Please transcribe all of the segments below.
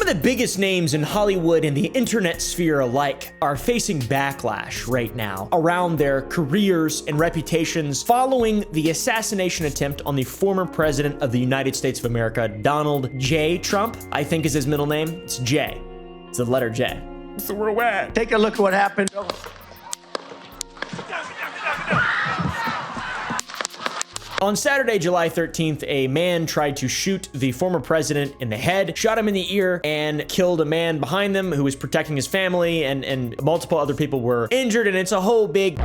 Some of the biggest names in Hollywood and the internet sphere alike are facing backlash right now around their careers and reputations following the assassination attempt on the former president of the United States of America, Donald J. Trump, I think is his middle name. It's J. It's the letter J. So we're wet. Take a look at what happened. On Saturday, July 13th, a man tried to shoot the former president in the head, shot him in the ear, and killed a man behind them who was protecting his family, and multiple other people were injured, and it's a whole big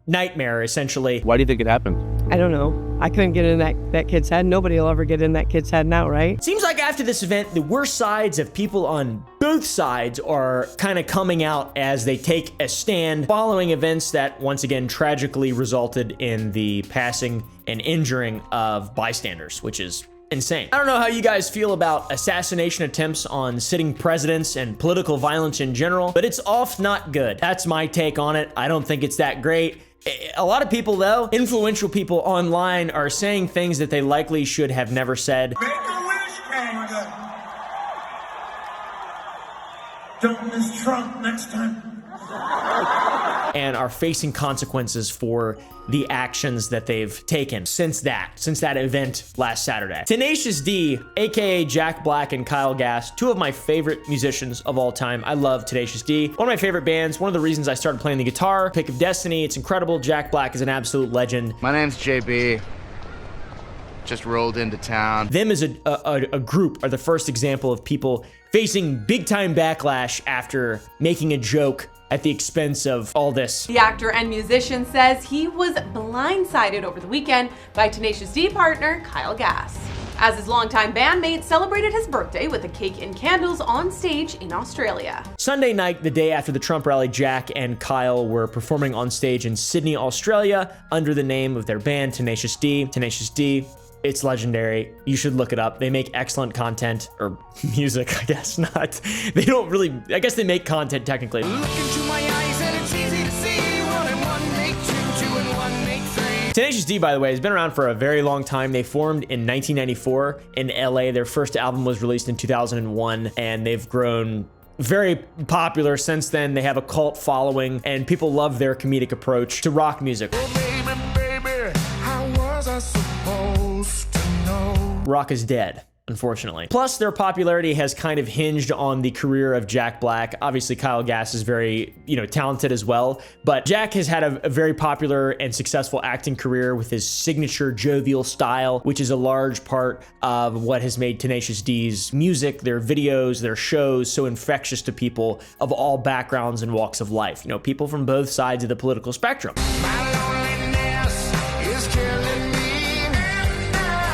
nightmare, essentially. Why do you think it happened? I don't know. I couldn't get in that kid's head. Nobody will ever get in that kid's head now, right? Seems like after this event, the worst sides of people on both sides are kind of coming out as they take a stand following events that once again tragically resulted in the passing and injuring of bystanders, which is insane. I don't know how you guys feel about assassination attempts on sitting presidents and political violence in general, but it's oft not good. That's my take on it. I don't think it's that great. A lot of people, though, influential people online, are saying things that they likely should have never said. Make a wish, Canada. Don't miss Trump next time. And are facing consequences for the actions that they've taken since that event last Saturday. Tenacious D, aka Jack Black and Kyle Gass, two of my favorite musicians of all time. I love Tenacious D. One of my favorite bands. One of the reasons I started playing the guitar. Pick of Destiny. It's incredible. Jack Black is an absolute legend. My name's JB. Just rolled into town. Them as a group are the first example of people facing big time backlash after making a joke at the expense of all this. The actor and musician says he was blindsided over the weekend by Tenacious D partner Kyle Gass, as his longtime bandmate celebrated his birthday with a cake and candles on stage in Australia. Sunday night, the day after the Trump rally, Jack and Kyle were performing on stage in Sydney, Australia, under the name of their band, Tenacious D. Tenacious D, it's legendary. You should look it up. They make excellent content, or music, I guess not. They don't really, I guess they make content technically. Look into my eyes and it's easy to see. 1 and 1 make 2, 2 and 1 make 3. Tenacious D, by the way, has been around for a very long time. They formed in 1994 in LA. Their first album was released in 2001, and they've grown very popular since then. They have a cult following, and people love their comedic approach to rock music. Oh, baby, how was I supposed to know? Rock is dead, unfortunately. Plus, their popularity has kind of hinged on the career of Jack Black. Obviously, Kyle Gass is very, talented as well, but Jack has had a very popular and successful acting career with his signature jovial style, which is a large part of what has made Tenacious D's music, their videos, their shows so infectious to people of all backgrounds and walks of life. People from both sides of the political spectrum.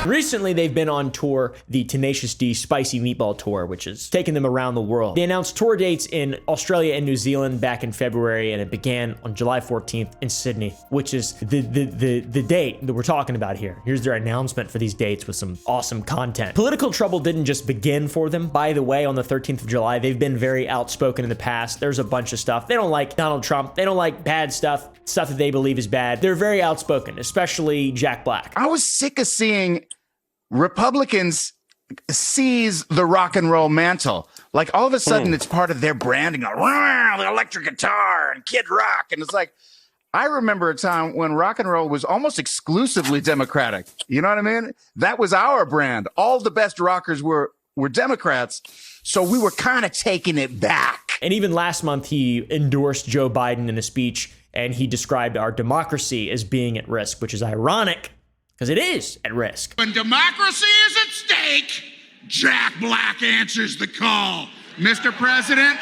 Recently, they've been on tour, the Tenacious D Spicy Meatball Tour, which has taken them around the world. They announced tour dates in Australia and New Zealand back in February, and it began on July 14th in Sydney, which is the date that we're talking about here. Here's their announcement for these dates with some awesome content. Political trouble didn't just begin for them. By the way, on the 13th of July, they've been very outspoken in the past. There's a bunch of stuff. They don't like Donald Trump. They don't like bad stuff that they believe is bad. They're very outspoken, especially Jack Black. I was sick of seeing Republicans seize the rock and roll mantle. Like all of a sudden it's part of their branding. The electric guitar and Kid Rock. And it's like, I remember a time when rock and roll was almost exclusively Democratic. You know what I mean? That was our brand. All the best rockers were Democrats. So we were kind of taking it back. And even last month, he endorsed Joe Biden in a speech, and he described our democracy as being at risk, which is ironic because it is at risk. When democracy is at stake, Jack Black answers the call. Mr. President,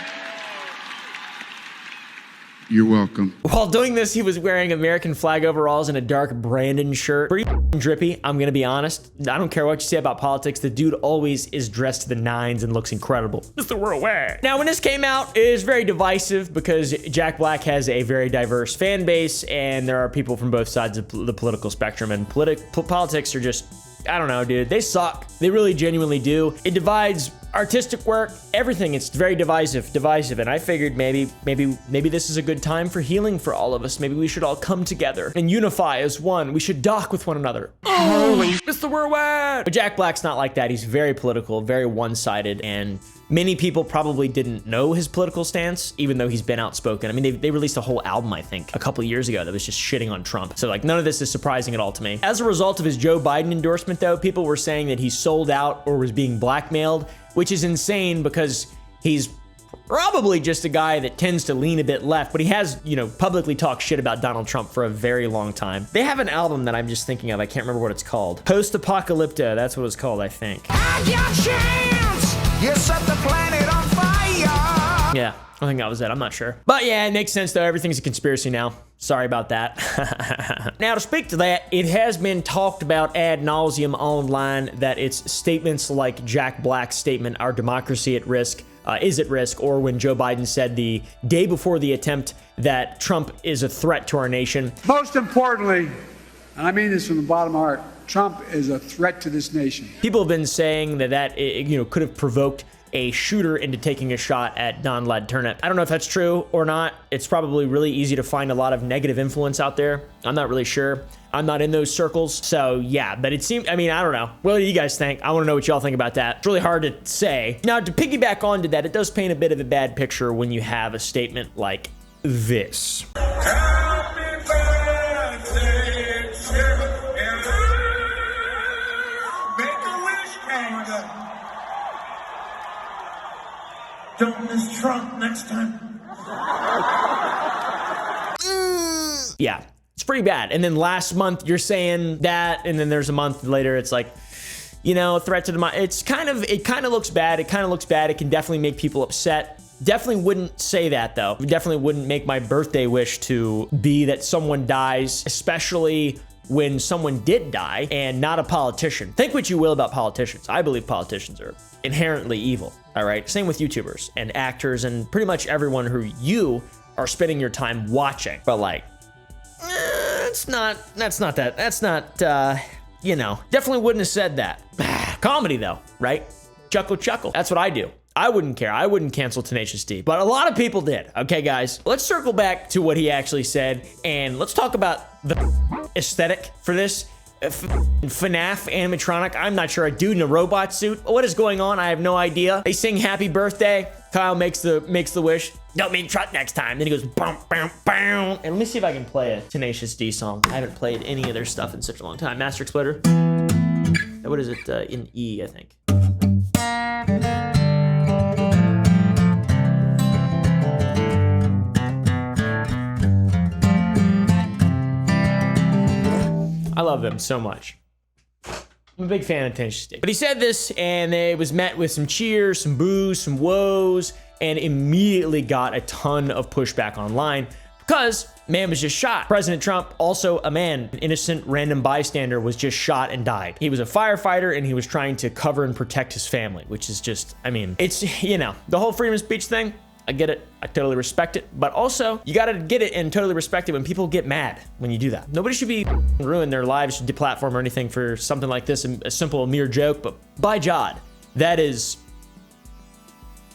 you're welcome. While doing this, he was wearing American flag overalls and a dark Brandon shirt. Pretty drippy, I'm gonna be honest. I don't care what you say about politics. The dude always is dressed to the nines and looks incredible. Mr. Worldwide. Now, when this came out, it was very divisive because Jack Black has a very diverse fan base, and there are people from both sides of the political spectrum, and politics are just, I don't know, dude. They suck. They really genuinely do. It divides artistic work, everything. It's very divisive. And I figured maybe this is a good time for healing for all of us. Maybe we should all come together and unify as one. We should dock with one another. Oh, Mr. Worldwide. But Jack Black's not like that. He's very political, very one-sided, and Many people probably didn't know his political stance, even though he's been outspoken. I mean, they released a whole album, I think, a couple of years ago that was just shitting on Trump. So like, none of this is surprising at all to me. As a result of his Joe Biden endorsement, though, people were saying that he sold out or was being blackmailed, which is insane because he's probably just a guy that tends to lean a bit left, but he has, you know, publicly talked shit about Donald Trump for a very long time. They have an album that I'm just thinking of. I can't remember what it's called. Post-Apocalypto, that's what it's called, I think. Had your chance, you set the planet on fire. Yeah, I think that was it. I'm not sure. But yeah, it makes sense though. Everything's a conspiracy now. Sorry about that. Now, to speak to that, it has been talked about ad nauseum online that it's statements like Jack Black's statement, "Our democracy at risk," is at risk, or when Joe Biden said the day before the attempt that Trump is a threat to our nation. Most importantly, and I mean this from the bottom of my heart, Trump is a threat to this nation. People have been saying that you know, could have provoked a shooter into taking a shot at Don Ladd Turnip. I don't know if that's true or not. It's probably really easy to find a lot of negative influence out there. I'm not really sure. I'm not in those circles. So yeah, but it seemed, I mean, I don't know. What do you guys think? I want to know what y'all think about that. It's really hard to say. Now, to piggyback onto that, it does paint a bit of a bad picture when you have a statement like this. Happy birthday to you. Make a wish, Canada. Don't miss Trump next time. Yeah, it's pretty bad. And then last month you're saying that, and then there's a month later it's like, you know, threat to the mind. It kind of looks bad. It kind of looks bad. It can definitely make people upset. Definitely wouldn't say that though. Definitely wouldn't make my birthday wish to be that someone dies, especially when someone did die and not a politician. Think what you will about politicians. I believe politicians are inherently evil. All right. Same with YouTubers and actors and pretty much everyone who you are spending your time watching. But like, that's not, you know, definitely wouldn't have said that. Comedy though, right? Chuckle. That's what I do. I wouldn't care. I wouldn't cancel Tenacious D, but a lot of people did. Okay, guys, let's circle back to what he actually said and let's talk about the aesthetic for this. FNAF animatronic. I'm not sure. A dude in a robot suit. What is going on? I have no idea. They sing happy birthday. Kyle makes the wish. Don't mean truck next time. Then he goes bum bum bum. And let me see if I can play a Tenacious D song. I haven't played any of their stuff in such a long time. Master Exploder. What is it? In E, I think. I love them so much. I'm a big fan of Tenacious D. But he said this, and it was met with some cheers, some boos, some woes, and immediately got a ton of pushback online because man was just shot. President Trump, also a man, an innocent random bystander, was just shot and died. He was a firefighter, and he was trying to cover and protect his family, which is just, I mean, it's, you know, the whole freedom of speech thing. I get it. I totally respect it. But also, you got to get it and totally respect it when people get mad when you do that. Nobody should be ruin their lives, deplatform or anything for something like this, a simple, mere joke. But by God, that is,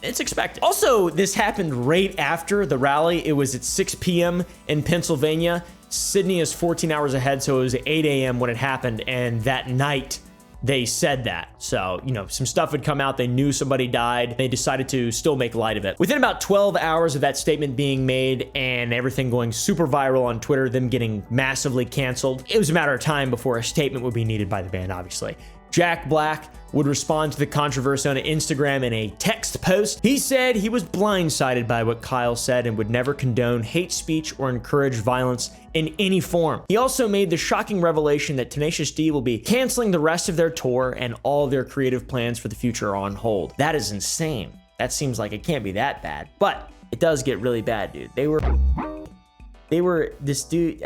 it's expected. Also, this happened right after the rally. It was at 6 p.m. in Pennsylvania. Sydney is 14 hours ahead, so it was 8 a.m. when it happened. And that night, they said that. So, you know, some stuff had come out. They knew somebody died. They decided to still make light of it. Within about 12 hours of that statement being made and everything going super viral on Twitter, them getting massively canceled, it was a matter of time before a statement would be needed by the band, obviously. Jack Black would respond to the controversy on Instagram in a text post. He said he was blindsided by what Kyle said and would never condone hate speech or encourage violence in any form. He also made the shocking revelation that Tenacious D will be canceling the rest of their tour and all their creative plans for the future are on hold. That is insane. That seems like it can't be that bad, but it does get really bad, dude. They were this dude.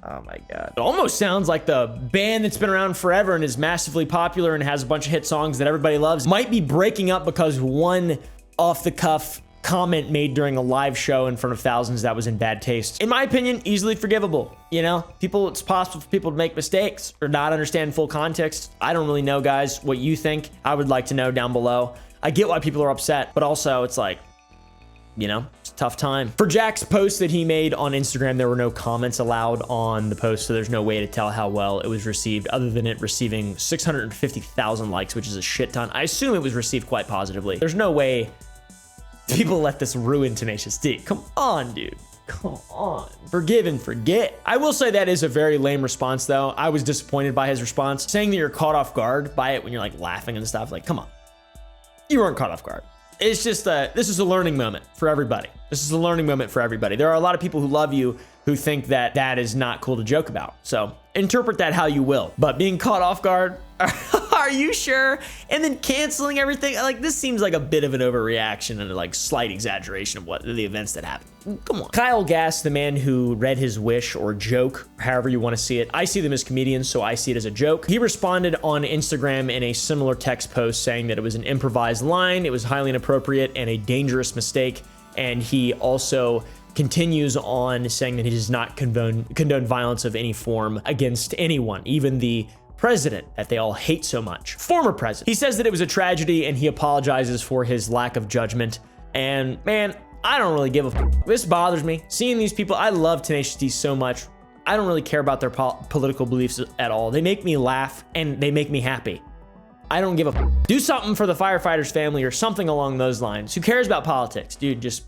Oh my God. It almost sounds like the band that's been around forever and is massively popular and has a bunch of hit songs that everybody loves might be breaking up because one off-the-cuff comment made during a live show in front of thousands that was in bad taste. In my opinion, easily forgivable. You know, it's possible for people to make mistakes or not understand full context. I don't really know, guys, what you think. I would like to know down below. I get why people are upset, but also it's like, you know, tough time. For Jack's post that he made on Instagram, there were no comments allowed on the post, so there's no way to tell how well it was received other than it receiving 650,000 likes, which is a shit ton. I assume it was received quite positively. There's no way people let this ruin Tenacious D. Come on, dude. Come on. Forgive and forget. I will say that is a very lame response, though. I was disappointed by his response. Saying that you're caught off guard by it when you're like laughing and stuff, like, come on. You weren't caught off guard. It's just this is a learning moment for everybody. This is a learning moment for everybody. There are a lot of people who love you who think that that is not cool to joke about. So interpret that how you will. But being caught off guard, are you sure? And then canceling everything. Like, this seems like a bit of an overreaction and a like slight exaggeration of what the events that happened. Come on. Kyle Gass, the man who read his wish or joke, however you want to see it. I see them as comedians, so I see it as a joke. He responded on Instagram in a similar text post saying that it was an improvised line, it was highly inappropriate and a dangerous mistake. And he also continues on saying that he does not condone violence of any form against anyone, even the president that they all hate so much. Former president. He says that it was a tragedy and he apologizes for his lack of judgment. And man, I don't really give a f. This bothers me. Seeing these people, I love Tenacious D so much. I don't really care about their political beliefs at all. They make me laugh and they make me happy. I don't give a f. Do something for the firefighters' family or something along those lines. Who cares about politics? Dude, just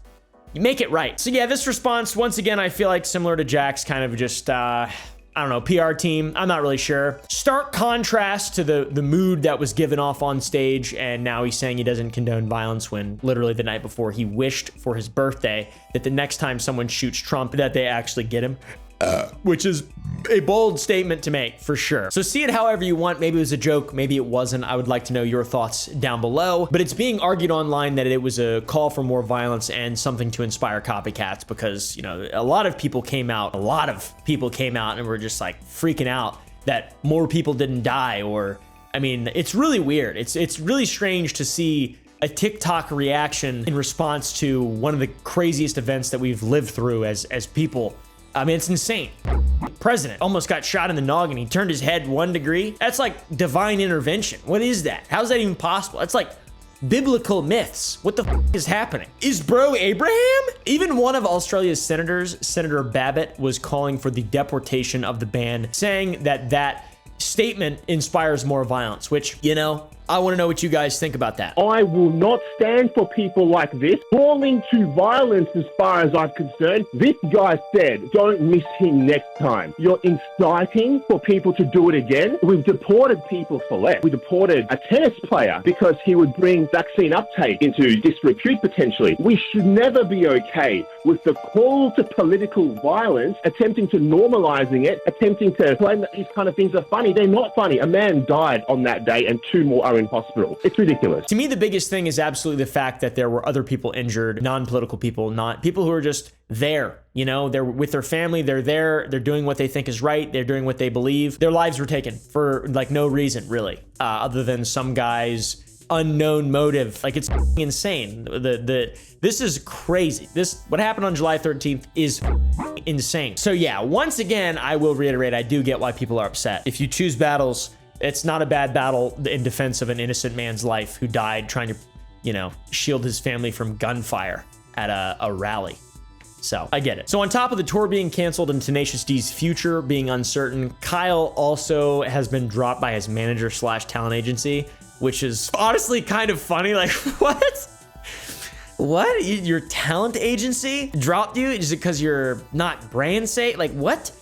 make it right. So yeah, this response, once again, I feel like similar to Jack's, kind of just, I don't know, PR team. I'm not really sure. Stark contrast to the mood that was given off on stage, and now he's saying he doesn't condone violence when literally the night before he wished for his birthday that the next time someone shoots Trump that they actually get him. Which is a bold statement to make, for sure. So see it however you want. Maybe it was a joke, maybe it wasn't. I would like to know your thoughts down below. But it's being argued online that it was a call for more violence and something to inspire copycats because, you know, a lot of people came out and were just like freaking out that more people didn't die. Or, I mean, it's really weird. It's really strange to see a TikTok reaction in response to one of the craziest events that we've lived through as people. I mean, it's insane. President almost got shot in the noggin. He turned his head 1 degree. That's like divine intervention. What is that? How's that even possible? It's like biblical myths. What the f is happening? Is bro Abraham? Even one of Australia's senators, Senator Babbitt, was calling for the deportation of the ban, saying that that statement inspires more violence, which, you know, I want to know what you guys think about that. I will not stand for people like this calling to violence as far as I'm concerned. This guy said, don't miss him next time. You're inciting for people to do it again. We've deported people for less. We deported a tennis player because he would bring vaccine uptake into disrepute potentially. We should never be okay with the call to political violence, attempting to normalizing it, attempting to claim that these kind of things are funny. They're not funny. A man died on that day and 2 more are in hospital. It's ridiculous. To me, the biggest thing is absolutely the fact that there were other people injured, non-political people, not people who are just there. You know, they're with their family. They're there. They're doing what they think is right. They're doing what they believe. Their lives were taken for like no reason, really, other than some guy's unknown motive. Like, it's insane. This is crazy. What happened on July 13th is insane. So yeah, once again, I will reiterate, I do get why people are upset. If you choose battles, it's not a bad battle in defense of an innocent man's life who died trying to, you know, shield his family from gunfire at a rally. So I get it. So on top of the tour being canceled and Tenacious D's future being uncertain, Kyle also has been dropped by his manager / talent agency, which is honestly kind of funny. Like, what? What? Your talent agency dropped you just because you're not brand safe? Like, what?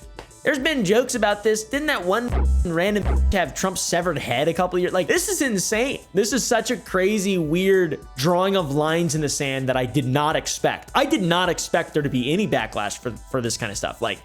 There's been jokes about this. Didn't that one random have Trump's severed head a couple years? Like, this is insane. This is such a crazy, weird drawing of lines in the sand that I did not expect. I did not expect there to be any backlash for this kind of stuff. Like,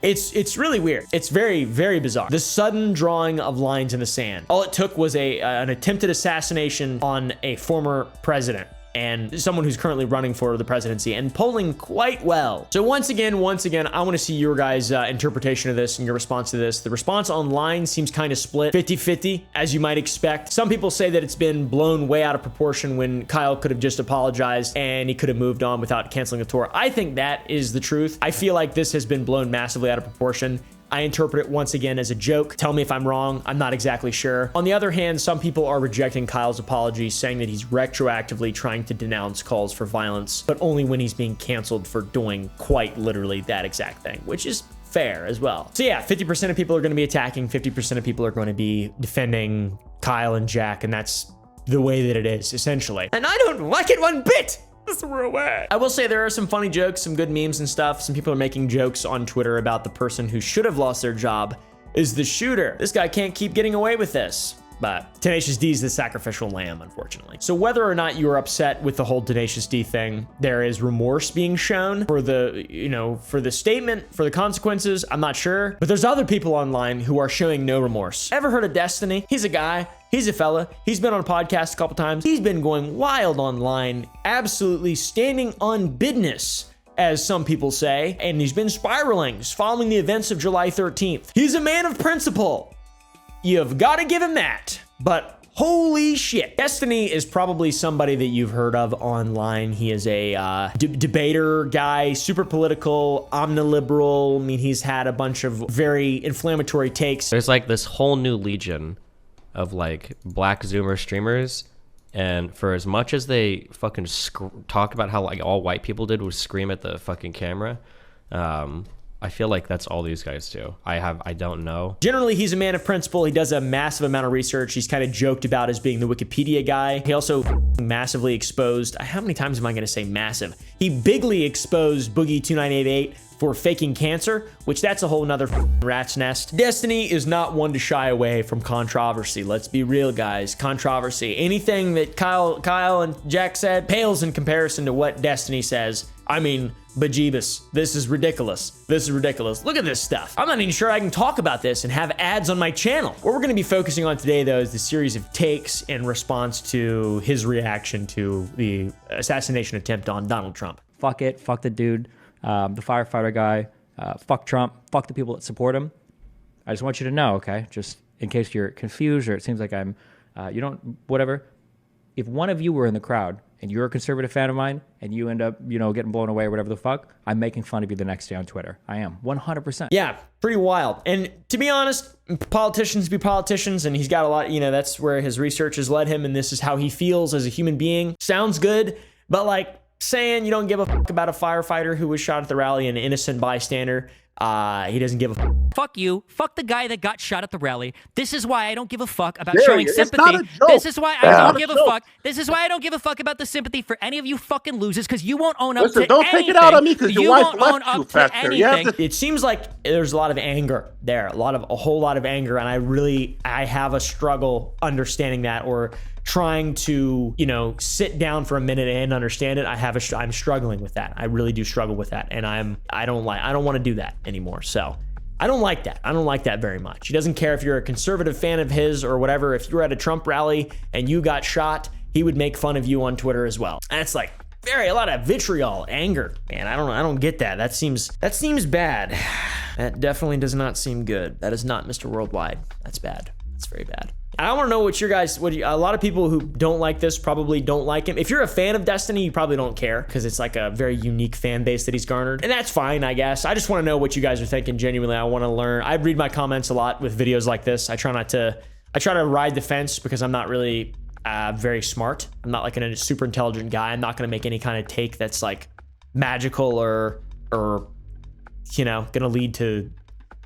it's really weird. It's very, very bizarre. The sudden drawing of lines in the sand. All it took was an attempted assassination on a former president and someone who's currently running for the presidency and polling quite well. So once again, I want to see your guys' interpretation of this and your response to this. The response online seems kind of split, 50-50, as you might expect. Some people say that it's been blown way out of proportion when Kyle could have just apologized and he could have moved on without canceling the tour. I think that is the truth. I feel like this has been blown massively out of proportion. I interpret it once again as a joke. Tell me if I'm wrong. I'm not exactly sure. On the other hand, some people are rejecting Kyle's apology, saying that he's retroactively trying to denounce calls for violence, but only when he's being canceled for doing quite literally that exact thing, which is fair as well. So yeah, 50% of people are going to be attacking, 50% of people are going to be defending Kyle and Jack, and that's the way that it is, essentially. And I don't like it one bit. That's the real way. I will say there are some funny jokes, some good memes and stuff. Some people are making jokes on Twitter about the person who should have lost their job is the shooter. This guy can't keep getting away with this. But Tenacious D is the sacrificial lamb, unfortunately. So whether or not you are upset with the whole Tenacious D thing, there is remorse being shown for the, for the statement, for the consequences. I'm not sure, but there's other people online who are showing no remorse. Ever heard of Destiny? He's a guy. He's a fella. He's been on a podcast a couple times. He's been going wild online, absolutely standing on business, as some people say, and he's been spiraling following the events of July 13th. He's a man of principle. You've got to give him that. But holy shit. Destiny is probably somebody that you've heard of online. He is a debater guy, super political, omniliberal. I mean, he's had a bunch of very inflammatory takes. There's like this whole new legion of like black Zoomer streamers. And for as much as they fucking talk about how like all white people did was scream at the fucking camera, I feel like that's all these guys do. I don't know. Generally, he's a man of principle. He does a massive amount of research. He's kind of joked about as being the Wikipedia guy. He also massively exposed, how many times am I going to say massive? He bigly exposed Boogie2988 for faking cancer, which that's a whole nother rat's nest. Destiny is not one to shy away from controversy. Let's be real, guys. Controversy. Anything that Kyle and Jack said pales in comparison to what Destiny says. I mean, bejeebus. This is ridiculous. This is ridiculous. Look at this stuff. I'm not even sure I can talk about this and have ads on my channel. What we're going to be focusing on today, though, is the series of takes in response to his reaction to the assassination attempt on Donald Trump. Fuck it. Fuck the dude. The firefighter guy. Fuck Trump. Fuck the people that support him. I just want you to know, okay? Just in case you're confused or it seems like I'm, whatever. If one of you were in the crowd and you're a conservative fan of mine and you end up, getting blown away or whatever the fuck, I'm making fun of you the next day on Twitter. I am. 100%. Yeah, pretty wild. And to be honest, politicians be politicians, and he's got a lot, that's where his research has led him, and this is how he feels as a human being. Sounds good, but like saying you don't give a fuck about a firefighter who was shot at the rally, an innocent bystander, he doesn't give a fuck. Fuck you. Fuck the guy that got shot at the rally. This is why I don't give a fuck about showing sympathy. This is why I don't give a fuck. This is why I don't give a fuck about the sympathy for any of you fucking losers, because you won't own up to anything. Don't take it out on me because your wife left you, Pastor. Anything. It seems like there's a lot of anger there, a whole lot of anger, and I have a struggle understanding that, or trying to, sit down for a minute and understand it. I'm struggling with that. I really do struggle with that. And I don't want to do that anymore. So I don't like that. I don't like that very much. He doesn't care if you're a conservative fan of his or whatever. If you're at a Trump rally and you got shot, he would make fun of you on Twitter as well. And it's like a lot of vitriol, anger. Man, I don't get that. That seems bad. That definitely does not seem good. That is not Mr. Worldwide. That's bad. That's very bad. I want to know what a lot of people who don't like this probably don't like him. If you're a fan of Destiny, you probably don't care because it's like a very unique fan base that he's garnered. And that's fine, I guess. I just want to know what you guys are thinking genuinely. I want to learn. I read my comments a lot with videos like this. I try to ride the fence because I'm not really very smart. I'm not like a super intelligent guy. I'm not going to make any kind of take that's like magical or going to lead to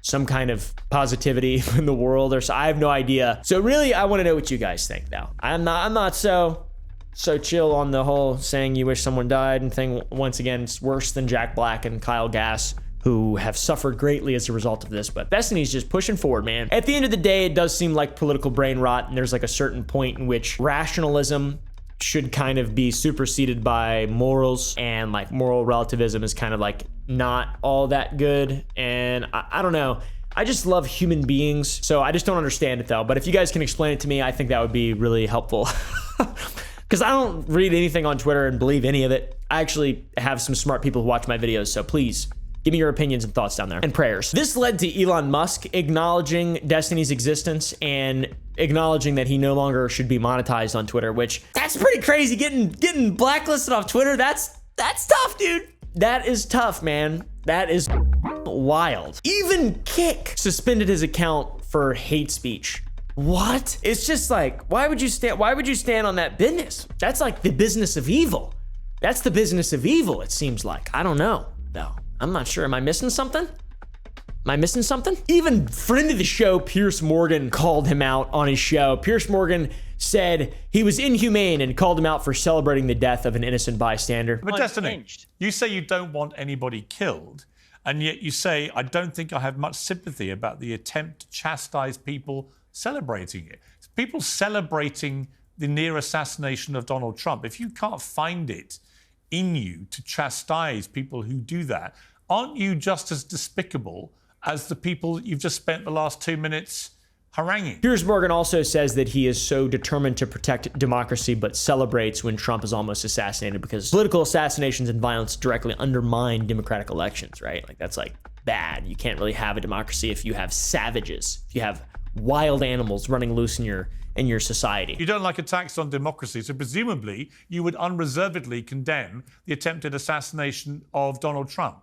some kind of positivity in the world, or so. I have no idea. So really, I want to know what you guys think though. I'm not so chill on the whole saying you wish someone died and thing. Once again, it's worse than Jack Black and Kyle Gass, who have suffered greatly as a result of this. But Destiny's just pushing forward, man. At the end of the day, it does seem like political brain rot, and there's like a certain point in which rationalism should kind of be superseded by morals, and like moral relativism is kind of like not all that good. And I don't know. I just love human beings. So I just don't understand it though. But if you guys can explain it to me, I think that would be really helpful. Because I don't read anything on Twitter and believe any of it. I actually have some smart people who watch my videos. So please give me your opinions and thoughts down there, and prayers. This led to Elon Musk acknowledging Destiny's existence and acknowledging that he no longer should be monetized on Twitter, which that's pretty crazy. Getting blacklisted off Twitter, that's tough, dude. That is tough, man. That is wild. Even Kick suspended his account for hate speech. What? It's just like, why would you stand on that business? That's like the business of evil. That's the business of evil, it seems like. I don't know, though. I'm not sure. Am I missing something? Am I missing something? Even friend of the show, Piers Morgan, called him out on his show. Piers Morgan said he was inhumane and called him out for celebrating the death of an innocent bystander. But Destiny, you say you don't want anybody killed, and yet you say, I don't think I have much sympathy about the attempt to chastise people celebrating it. People celebrating the near assassination of Donald Trump. If you can't find it in you to chastise people who do that, aren't you just as despicable as the people you've just spent the last 2 minutes haranguing? Piers Morgan also says that he is so determined to protect democracy, but celebrates when Trump is almost assassinated because political assassinations and violence directly undermine democratic elections, right? Like that's like bad. You can't really have a democracy if you have savages, if you have wild animals running loose in your society. You don't like attacks on democracy, so presumably you would unreservedly condemn the attempted assassination of Donald Trump,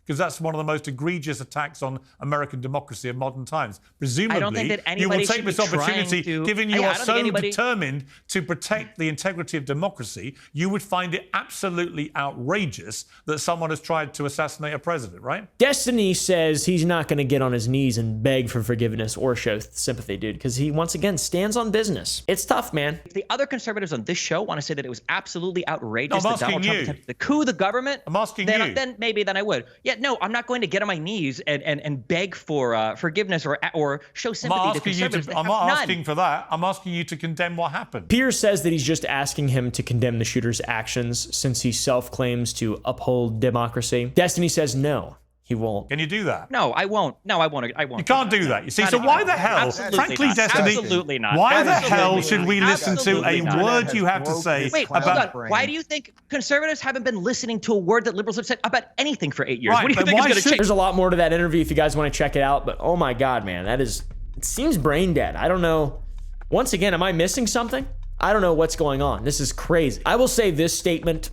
because that's one of the most egregious attacks on American democracy in modern times. Presumably, I don't think that you will anybody take should this be trying opportunity, to- given you I are don't so think anybody- determined to protect the integrity of democracy, you would find it absolutely outrageous that someone has tried to assassinate a president, right? Destiny says he's not going to get on his knees and beg for forgiveness or show sympathy, dude, because he, once again, stands on business. It's tough, man. If the other conservatives on this show want to say that it was absolutely outrageous I'm that Donald asking Trump you. attempted to coup the government, I'm asking then, you. then maybe then I would. Yeah, no, I'm not going to get on my knees and beg for forgiveness or show I'm sympathy not to asking you conservatives. to. that I'm have not none. asking for that. I'm asking you to condemn what happened. Piers says that he's just asking him to condemn the shooter's actions since he self-claims to uphold democracy. Destiny says no, he won't. Can you do that? No, I won't. No, I won't. I won't. You can't do that. You see, Not so even- why the hell, Absolutely frankly, not. Destiny, Absolutely not. why the Absolutely hell not. should we listen to Absolutely a not. word you have to say Wait, hold about... on. Why do you think conservatives haven't been listening to a word that liberals have said about anything for 8 years? Right, what do you but think is why going to should- change? There's a lot more to that interview if you guys want to check it out, but oh my God, man, it seems brain dead. I don't know. Once again, am I missing something? I don't know what's going on. This is crazy. I will say this statement,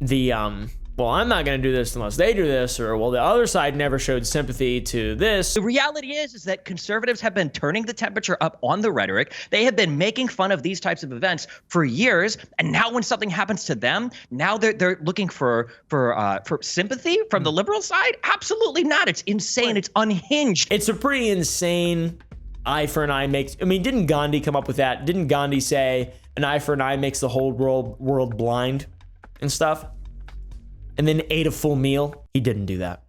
well, I'm not going to do this unless they do this, or, well, the other side never showed sympathy to this. The reality is that conservatives have been turning the temperature up on the rhetoric. They have been making fun of these types of events for years, and now when something happens to them, now they're looking for sympathy from the liberal side? Absolutely not. It's insane. It's unhinged. It's a pretty insane eye for an eye makes. I mean, didn't Gandhi come up with that? Didn't Gandhi say an eye for an eye makes the whole world blind and stuff? And then ate a full meal? He didn't do that.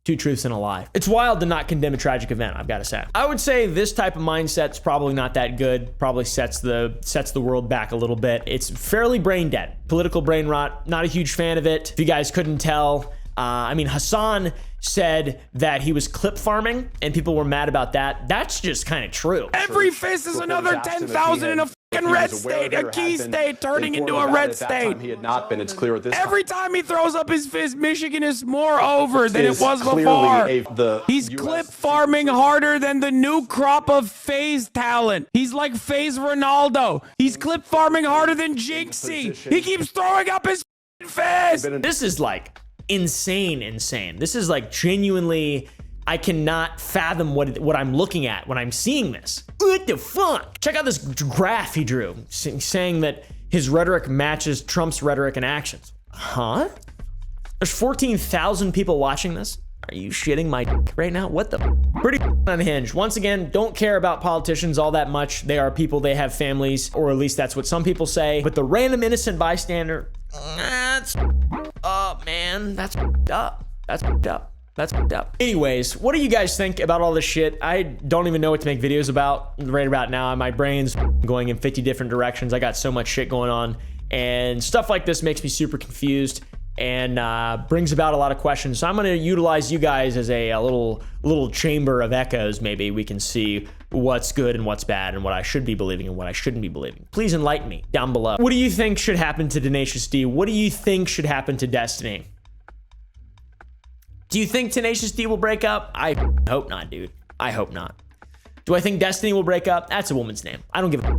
Two truths and a lie. It's wild to not condemn a tragic event, I've got to say. I would say this type of mindset's probably not that good. Probably sets the world back a little bit. It's fairly brain dead. Political brain rot. Not a huge fan of it. If you guys couldn't tell, I mean, Hassan said that he was clip farming and people were mad about that. That's just kind of true. Every fist is another 10,000 in a fucking red state, a key state turning into a red state. He had not been. It's clear at this Every time he throws up his fist, Michigan is more over than it was before. He's clip farming harder than the new crop of FaZe talent. He's like FaZe Ronaldo. He's clip farming harder than Jinxie. He keeps throwing up his fist. This is like insane. This is like genuinely, I cannot fathom what I'm looking at when I'm seeing this. What the fuck? Check out this graph he drew saying that his rhetoric matches Trump's rhetoric and actions. Huh? There's 14,000 people watching this. Are you shitting my dick right now? What the? Pretty unhinged. Once again, don't care about politicians all that much. They are people, they have families, or at least that's what some people say. But the random innocent bystander, that's up, man. That's up. That's up. That's up. Anyways, what do you guys think about all this shit? I don't even know what to make videos about right about now. My brain's going in 50 different directions. I got so much shit going on, and stuff like this makes me super confused and brings about a lot of questions. So I'm going to utilize you guys as a little chamber of echoes. Maybe we can see what's good and what's bad and what I should be believing and what I shouldn't be believing. Please enlighten me down below. What do you think should happen to Tenacious D? What do you think should happen to Destiny? Do you think Tenacious D will break up? I hope not, dude. I hope not. Do I think Destiny will break up? That's a woman's name. I don't give a